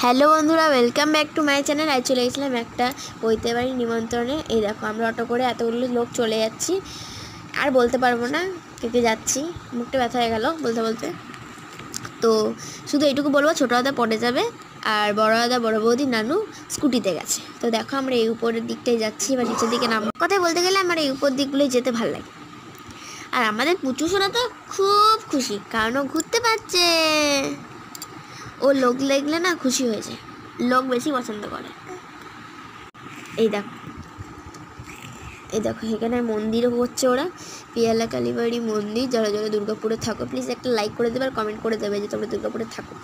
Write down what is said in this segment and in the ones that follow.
Hello বন্ধুরা, welcome back to my channel. আজ চলে গেছিলাম একটা পৈতে বাড়ির নিমন্ত্রণে। এই দেখো আমরা অটো করে এতগুলো লোক চলে যাচ্ছি, আর বলতে পারবো না কে কে যাচ্ছি, মুখটা ব্যথা হয়ে গেল বলতে বলতে। তো শুধু এইটুকু বলবো, ছোটো দাদা পড়ে যাবে আর বড় দাদা বড় বৌদি নানু স্কুটিতে গেছে। তো দেখো আমরা এই উপরের দিকটাই যাচ্ছি বা নিচের দিকে নাম কথায় বলতে গেলে আমার এই উপর দিকগুলোই যেতে ভালো লাগে। আর আমাদের পুচু সোনা তো খুব খুশি, কারণ ও ঘুরতে পারছে। ও লোক দেখলে না খুশি হয়ে যায়, লোক বেশি পছন্দ করে। এই দেখো এখানে মন্দিরও করছে ওরা, পিয়ালা কালীবাড়ি মন্দির। যারা যারা দুর্গাপুরে থাকো প্লিজ একটা লাইক করে দেবে আর কমেন্ট করে দেবে যে তোমরা দুর্গাপুরে থাকো।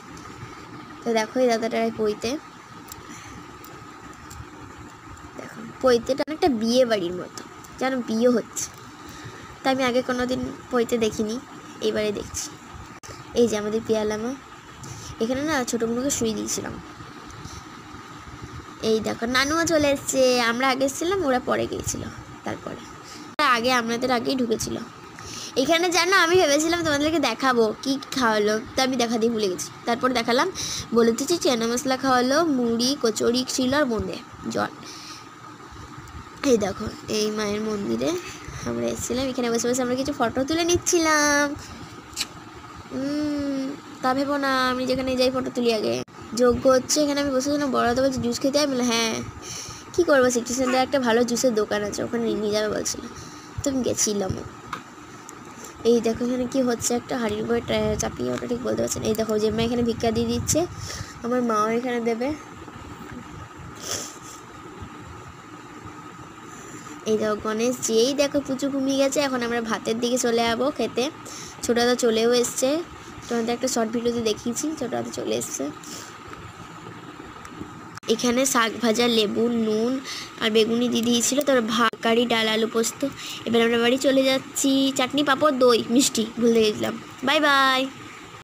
তো দেখো এই দাদাটার পৈতে, দেখো পৈতেটা অনেকটা বিয়ে বাড়ির মতো, যেন বিয়ে হচ্ছে। তা আমি আগে কোনো দিন পৈতে দেখিনি, এইবারে দেখছি। এই যে আমাদের পিয়ালা মা, এখানে না ছোটো বোনকে শুয়ে দিয়েছিলাম। এই দেখো নানুও চলে এসছে, আমরা আগে এসেছিলাম, ওরা পরে গিয়েছিল। তারপরে আগে আমাদের আগেই ঢুকেছিল। এখানে জানো আমি ভেবেছিলাম তোমাদেরকে দেখাবো কি খাওয়ালো, তা আমি দেখাতেই ভুলে গেছি। তারপর দেখালাম, বলে দিচ্ছি চানা মশলা খাওয়ালো, মুড়ি কচুরি ছিল আর বোঁদে জল। এই দেখো এই মায়ের মন্দিরে আমরা এসেছিলাম, এখানে বসে বসে আমরা কিছু ফটো তুলে নিচ্ছিলাম। তা ভেবো না, আমি যেখানে যাই ফটো তুলি আগে। যোগ্য হচ্ছে এখানে, আমি বসেছিলাম, বড় দাদা বলছে জুস খেতে, আমি বললাম হ্যাঁ কী করবো, সিটি সেন্টারে একটা ভালো জুসের দোকান আছে, ওখানে নিয়ে যাবে বলছিল, তো আমি গেছিলাম। এই দেখো এখানে কি হচ্ছে, একটা হাড়ির বই চাপিয়ে, ওটা ঠিক বলতে পারছেন। এই দেখো যে মা এখানে ভিক্ষা দিয়ে দিচ্ছে, আমার মাও এখানে দেবে। এই দেখো গণেশ যেই দেখো পুচু ঘুমিয়ে গেছে। এখন আমরা ভাতের দিকে চলে যাবো খেতে। ছোটো দাদা চলেও এসছে, তোমাদের একটা শর্ট ভিডিওতে দেখিয়েছি, ছোটো দাদা চলে এসছে। এখানে শাক ভাজা, লেবু, নুন আর বেগুনি দিয়ে দিয়েছিলো, তারপর ভাকারি, ডাল, আলু পোস্ত। এবার আমরা বাড়ি চলে যাচ্ছি। চাটনি, পাঁপড়, দই, মিষ্টি ভুলে গেছিলাম। Bye bye.